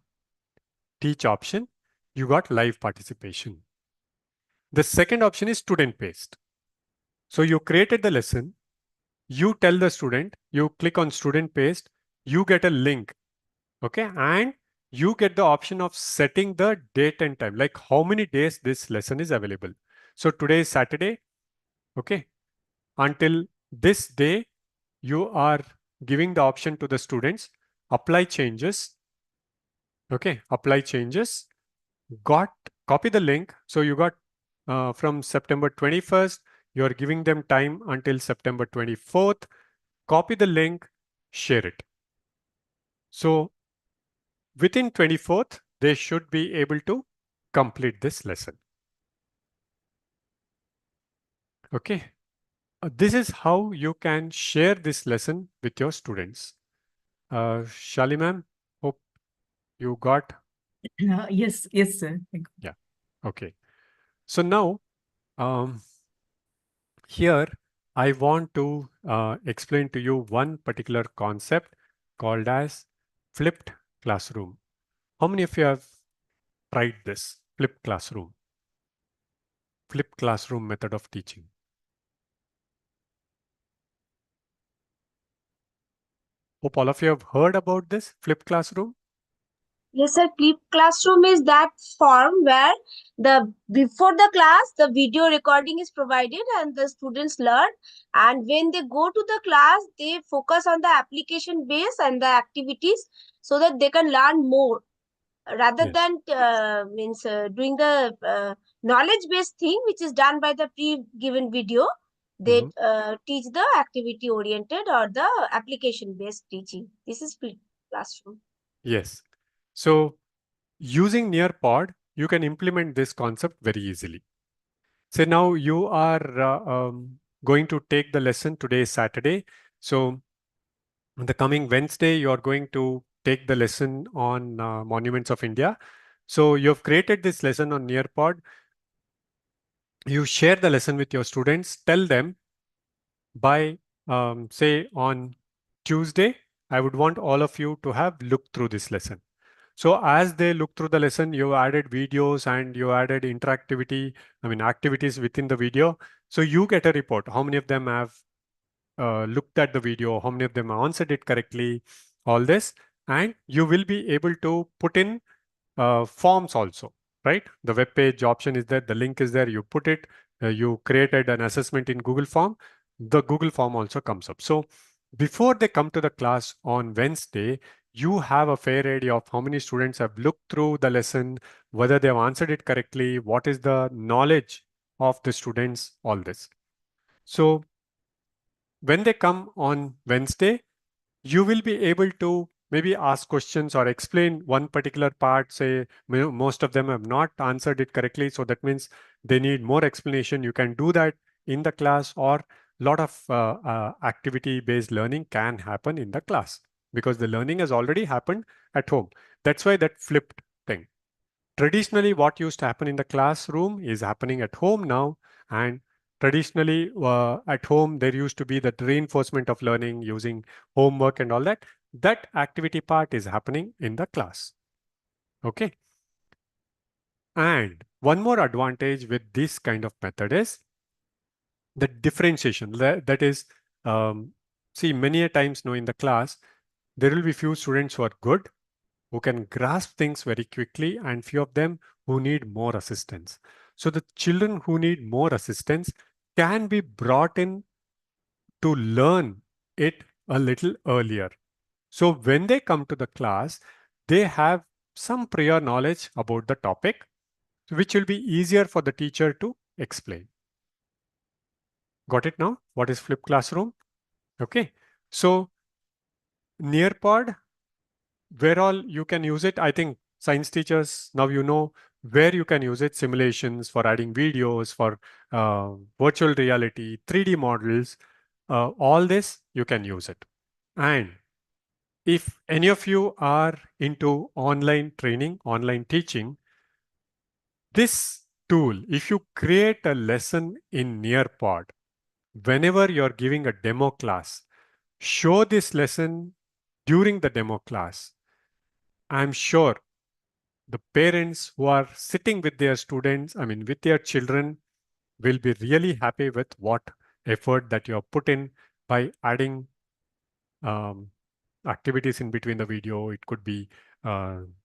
Speaker 1: teach option, you got live participation. The second option is student based. So you created the lesson, you tell the student, you click on student based, you get a link. Okay, and you get the option of setting the date and time, like how many days this lesson is available. So today is Saturday. Okay, until this day, you are giving the option to the students, apply changes. Okay, apply changes. Copy the link. So you got from September 21st, you're giving them time until September 24th. Copy the link, share it. So within 24th, they should be able to complete this lesson. Okay. This is how you can share this lesson with your students. Shali ma'am, hope you got.
Speaker 2: Yes, sir.
Speaker 1: Yeah. Okay. So now, here I want to explain to you one particular concept called as flipped classroom. How many of you have tried this flipped classroom? Flipped classroom method of teaching. Hope all of you have heard about this flipped classroom.
Speaker 4: Yes, sir. Flip classroom is that form where before the class the video recording is provided and the students learn, and when they go to the class they focus on the application base and the activities so that they can learn more rather
Speaker 1: Yes.
Speaker 4: than doing the knowledge based thing which is done by the pre-given video. They teach the activity oriented or the application based teaching. This is flip classroom.
Speaker 1: Yes. So using Nearpod, you can implement this concept very easily. So now you are going to take the lesson. Today is Saturday. So the coming Wednesday, you are going to take the lesson on Monuments of India. So you've created this lesson on Nearpod. You share the lesson with your students. Tell them by, say, on Tuesday, I would want all of you to have looked through this lesson. So as they look through the lesson, you added videos and you added interactivity, activities within the video. So you get a report. How many of them have looked at the video? How many of them answered it correctly? All this. And you will be able to put in forms also, right? The web page option is there. The link is there. You put it. You created an assessment in Google form. The Google form also comes up. So before they come to the class on Wednesday, you have a fair idea of how many students have looked through the lesson, whether they have answered it correctly, what is the knowledge of the students, all this. So when they come on Wednesday, you will be able to maybe ask questions or explain one particular part. Say most of them have not answered it correctly, so that means they need more explanation. You can do that in the class, or a lot of activity-based learning can happen in the class because the learning has already happened at home. That's why that flipped thing. Traditionally, what used to happen in the classroom is happening at home now, and traditionally at home there used to be the reinforcement of learning using homework and all that. That activity part is happening in the class. Okay. And one more advantage with this kind of method is the differentiation. That is, see, many a times now in the class, there will be few students who are good, who can grasp things very quickly, and few of them who need more assistance. So the children who need more assistance can be brought in to learn it a little earlier. So when they come to the class, they have some prior knowledge about the topic, which will be easier for the teacher to explain. Got it now? What is flipped classroom? Okay. So Nearpod, where all you can use it, I think science teachers, now you know where you can use it, simulations for adding videos, for virtual reality, 3D models, all this you can use it. And if any of you are into online training, online teaching, this tool, if you create a lesson in Nearpod, whenever you're giving a demo class, show this lesson during the demo class. I'm sure the parents who are sitting with their students, I mean, with their children, will be really happy with what effort that you have put in by adding activities in between the video. It could be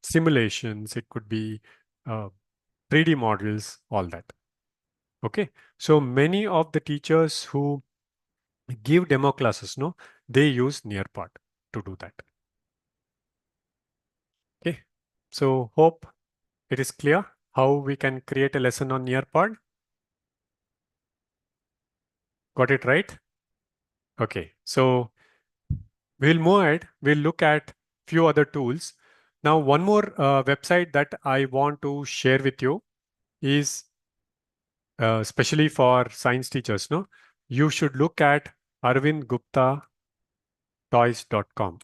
Speaker 1: simulations, it could be 3D models, all that. Okay, so many of the teachers who give demo classes, no, they use Nearpod to do that. Okay, so hope it is clear how we can create a lesson on Nearpod. Got it right? Okay, so we'll move ahead. We'll look at few other tools. Now, one more website that I want to share with you is especially for science teachers. No, you should look at arvindguptatoys.com.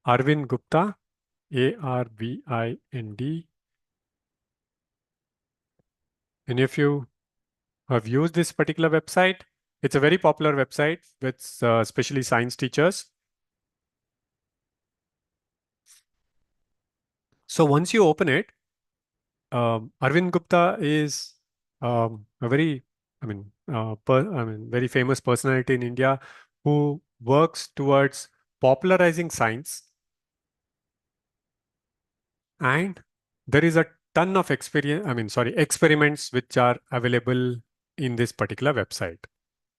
Speaker 1: Arvind Gupta, ARVIND. Any of you have used this particular website? It's a very popular website with especially science teachers. So once you open it, Arvind Gupta is a very, very famous personality in India who works towards popularizing science. And there is a ton of experiments which are available in this particular website.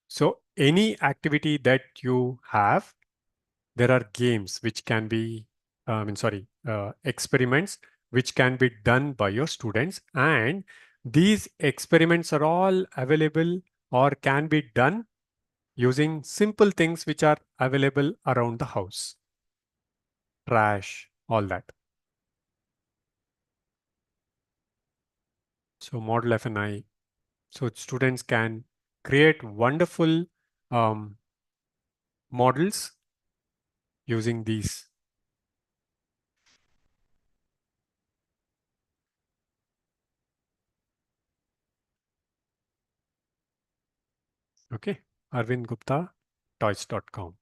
Speaker 1: So any activity that you have, there are games which can be, experiments which can be done by your students. And these experiments are all available or can be done using simple things which are available around the house. Trash, all that. So model FNI. So students can create wonderful models using these. Okay, Arvind Gupta, toys.com.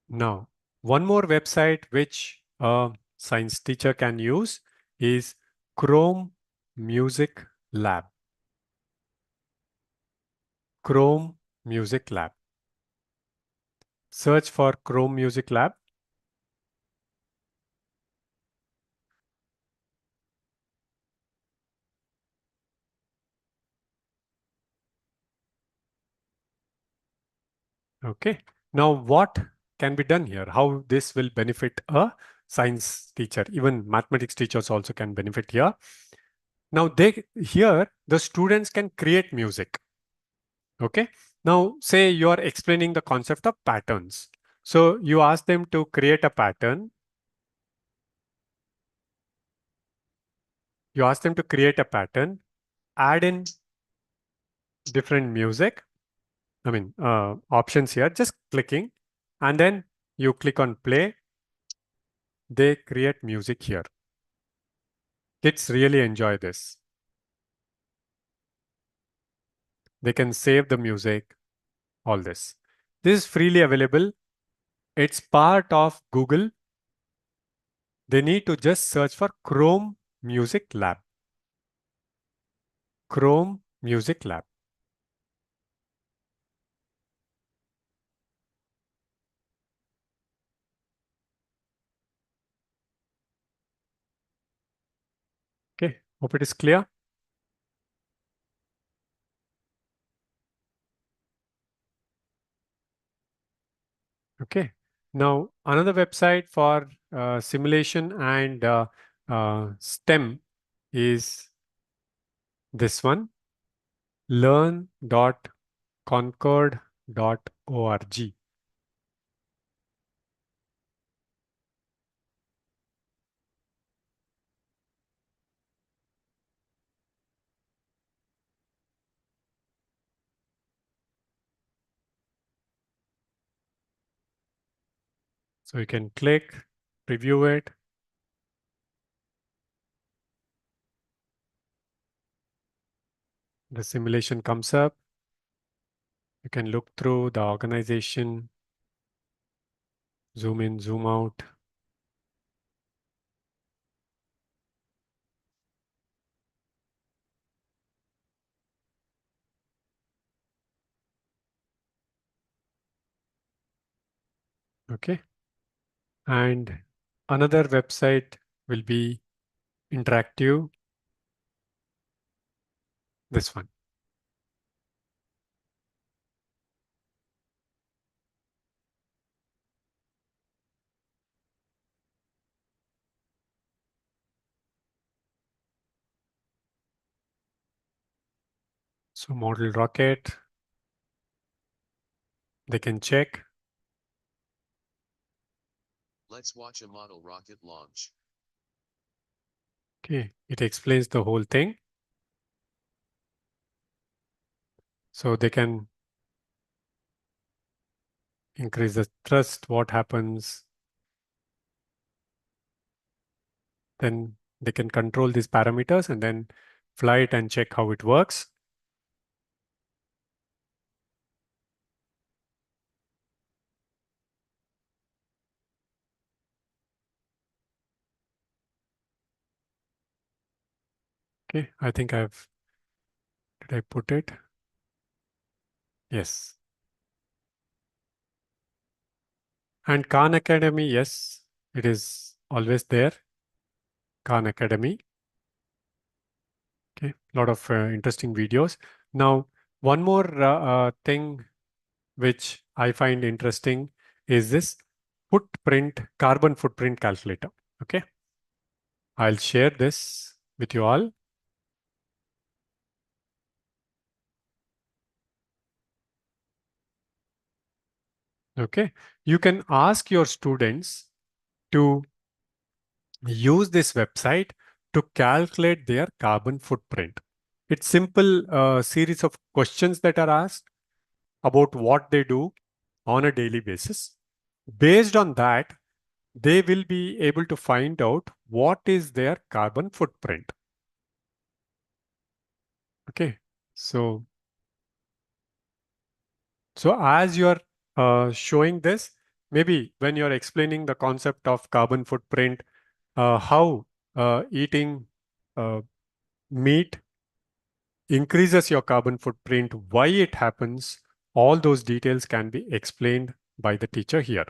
Speaker 1: Now, one more website which a science teacher can use is Chrome Music Lab. Chrome Music Lab. Search for Chrome Music Lab. Okay. Now, what can be done here? How this will benefit a science teacher? Even mathematics teachers also can benefit here. Now, here the students can create music. Okay. Now, say you are explaining the concept of patterns. So you ask them to create a pattern. You ask them to create a pattern, add in different music. Options here, just clicking, and then you click on play. They create music here. Kids really enjoy this. They can save the music, all this. This is freely available. It's part of Google. They need to just search for Chrome Music Lab. Chrome Music Lab. Hope it is clear. Okay. Now, another website for simulation and STEM is this one, learn.concord.org. So you can click, review it. The simulation comes up. You can look through the organization, zoom in, zoom out. Okay. And another website will be interactive. This one. So model rocket, they can check.
Speaker 5: Let's watch a model rocket launch.
Speaker 1: Okay, it explains the whole thing. So they can increase the thrust, what happens. Then they can control these parameters and then fly it and check how it works. Okay, I think did I put it? Yes. And Khan Academy, yes, it is always there. Khan Academy. Okay, a lot of interesting videos. Now, one more thing which I find interesting is this carbon footprint calculator. Okay, I'll share this with you all. Okay, you can ask your students to use this website to calculate their carbon footprint. It's simple series of questions that are asked about what they do on a daily basis. Based on that, they will be able to find out what is their carbon footprint. Okay, so as you're showing this, maybe when you're explaining the concept of carbon footprint, how eating meat increases your carbon footprint, why it happens, all those details can be explained by the teacher here.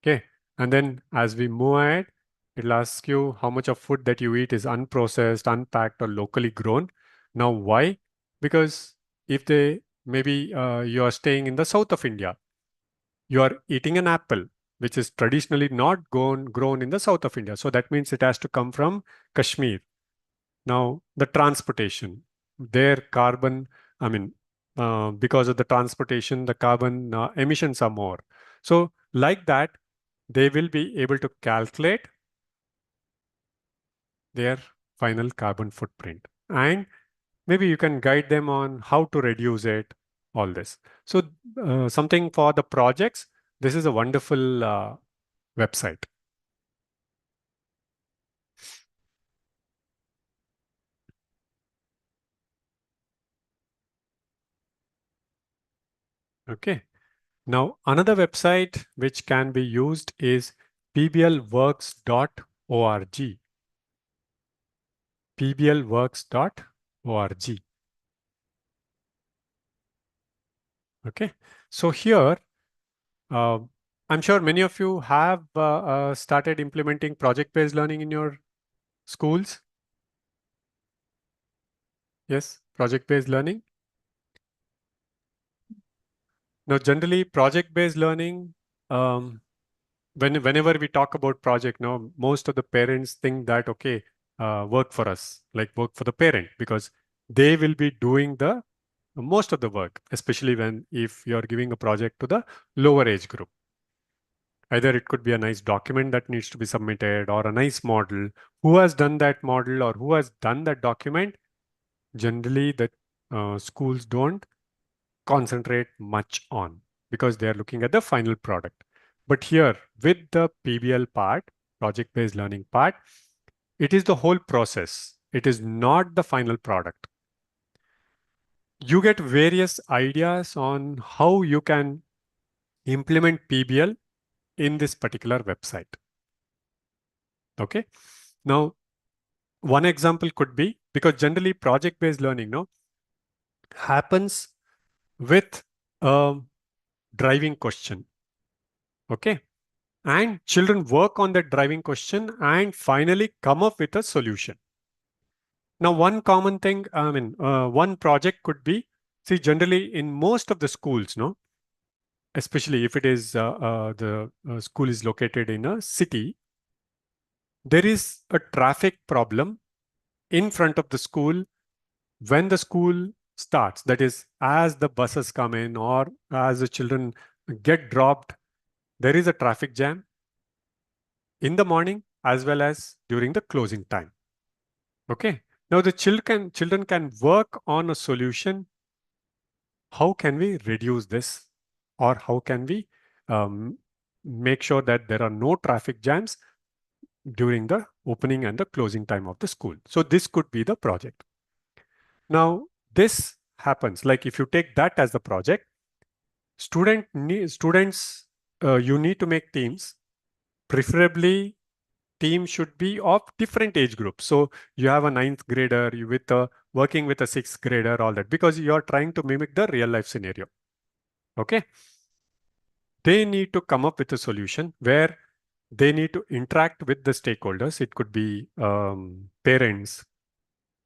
Speaker 1: Okay, and then as we move ahead, it'll ask you how much of food that you eat is unprocessed, unpacked, or locally grown. Now, why? Because if maybe you are staying in the south of India, you are eating an apple, which is traditionally not grown in the south of India. So that means it has to come from Kashmir. Now, the transportation, their carbon, I mean, because of the transportation, the carbon emissions are more. So like that, they will be able to calculate their final carbon footprint. And maybe you can guide them on how to reduce it, all this. So something for the projects, this is a wonderful website. Okay. Now, another website which can be used is pblworks.org. pblworks.org. Okay. So here, I'm sure many of you have started implementing project-based learning in your schools. Yes, project-based learning. Now, generally, project-based learning, whenever we talk about project, now most of the parents think that, okay, work for us, like work for the parent, because they will be doing the most of the work, especially if you're giving a project to the lower age group. Either it could be a nice document that needs to be submitted or a nice model. Who has done that model or who has done that document? Generally, the schools don't concentrate much on because they are looking at the final product. But here, with the PBL part, project-based learning part, it is the whole process. It is not the final product. You get various ideas on how you can implement PBL in this particular website. Okay. Now, one example could be, because generally project-based learning happens with a driving question. Okay. And children work on that driving question and finally come up with a solution. Now, one common thing, one project could be, see, generally in most of the schools, especially if it is the school is located in a city, there is a traffic problem in front of the school when the school starts. That is, as the buses come in or as the children get dropped, there is a traffic jam in the morning as well as during the closing time. Okay. Now the children can work on a solution. How can we reduce this, or how can we make sure that there are no traffic jams during the opening and the closing time of the school? So this could be the project. Now this happens like if you take that as the project, students, you need to make teams, preferably team should be of different age groups. So you have a 9th grader working with a 6th grader, all that, because you are trying to mimic the real life scenario. Okay. They need to come up with a solution where they need to interact with the stakeholders. It could be parents.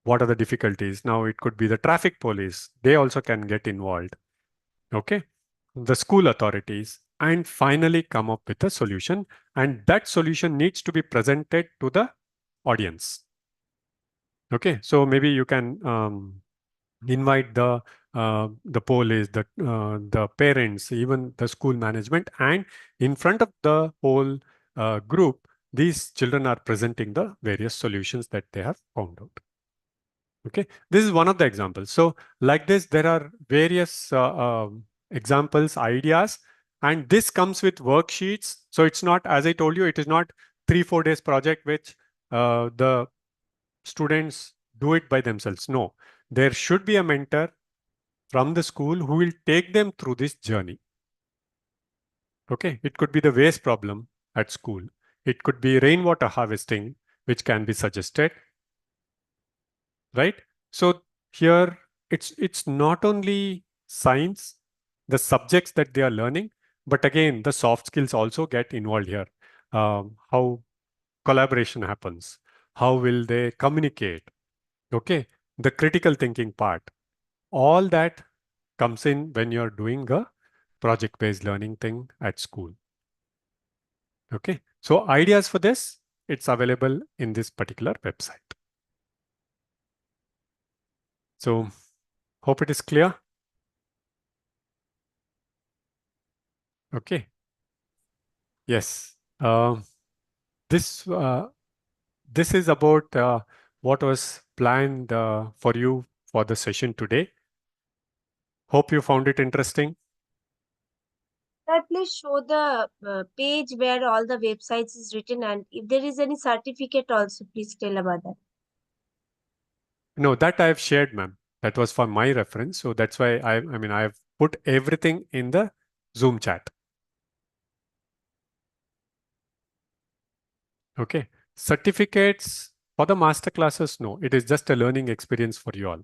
Speaker 1: What are the difficulties? Now it could be the traffic police. They also can get involved. Okay. The school authorities, and finally come up with a solution. And that solution needs to be presented to the audience. Okay, so maybe you can invite the police, the parents, even the school management, and in front of the whole group, these children are presenting the various solutions that they have found out. Okay, this is one of the examples. So like this, there are various examples, ideas, and this comes with worksheets. So it's not, as I told you, it is not 3-4 days project which the students do it by themselves. No, there should be a mentor from the school who will take them through this journey. Okay, it could be the waste problem at school. It could be rainwater harvesting, which can be suggested. Right? So here it's not only science, the subjects that they are learning, but again, the soft skills also get involved here. How collaboration happens, how will they communicate? Okay, the critical thinking part, all that comes in when you're doing a project-based learning thing at school. Okay, so ideas for this, it's available in this particular website. So hope it is clear. Okay. Yes. This is about what was planned for you for the session today. Hope you found it interesting.
Speaker 4: Sir, please show the page where all the websites is written, and if there is any certificate also, please tell about that.
Speaker 1: No, that I have shared, ma'am. That was for my reference. So that's why I've put everything in the Zoom chat. Okay. Certificates for the master classes, no, it is just a learning experience for you all.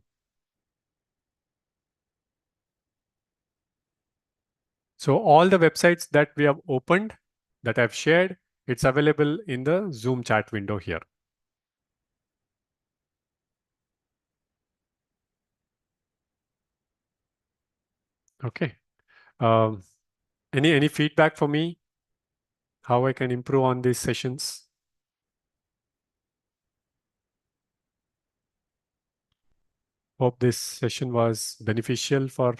Speaker 1: So all the websites that we have opened, that I've shared, it's available in the Zoom chat window here. Okay. Any feedback for me? How I can improve on these sessions? Hope this session was beneficial for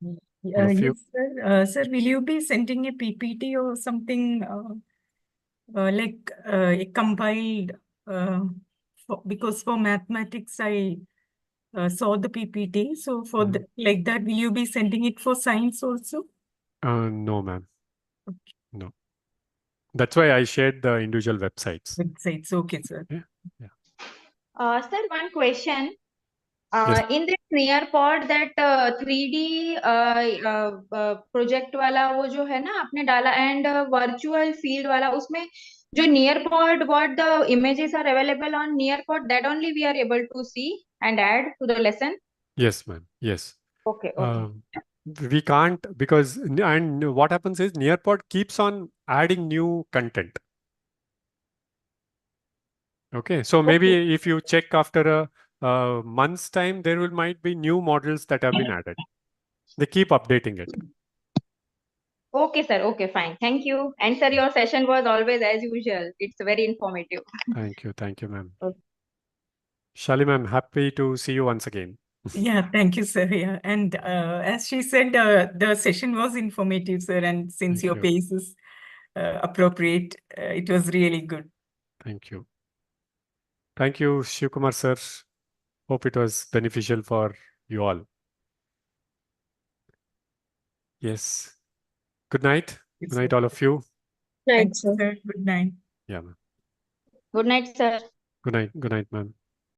Speaker 1: all of you.
Speaker 2: Yes, sir. Sir, will you be sending a PPT or something like a compiled? Because for mathematics, I saw the PPT. So for
Speaker 1: Mhm.
Speaker 2: the, like that, will you be sending it for science also?
Speaker 1: No, ma'am. No. That's why I shared the individual websites.
Speaker 2: Websites. Okay, sir.
Speaker 1: Yeah. Yeah.
Speaker 6: Sir, one question.
Speaker 1: Yes.
Speaker 6: In this Nearpod, that 3D project वाला वो जो है ना आपने डाला and virtual field वाला उसमें जो Nearpod, what the images are available on Nearpod, that only we are able to see and add to the lesson.
Speaker 1: Yes, ma'am. Yes.
Speaker 6: Okay, okay.
Speaker 1: We can't because and what happens is Nearpod keeps on adding new content. Okay, so maybe if you check after a month's time, there might be new models that have been added. They keep updating it.
Speaker 6: Okay, sir. Okay, fine. Thank you. And sir, your session was always as usual. It's very informative.
Speaker 1: Thank you, ma'am.
Speaker 6: Okay.
Speaker 1: Shali, ma'am, happy to see you once again.
Speaker 2: Yeah, thank you, sir. Yeah, and as she said, the session was informative, sir, and since
Speaker 1: Thank
Speaker 2: your
Speaker 1: you.
Speaker 2: pace is appropriate, it was really good.
Speaker 1: Thank you. Thank you, Shivkumar sir. Hope it was beneficial for you all. Yes. Good night.
Speaker 2: Yes,
Speaker 1: Good night,
Speaker 2: sir.
Speaker 1: all of you.
Speaker 3: Right,
Speaker 2: Thank you,
Speaker 3: sir.
Speaker 2: sir. Good night.
Speaker 1: Yeah, ma'am.
Speaker 6: Good night, sir.
Speaker 1: Good night. Good night, ma'am.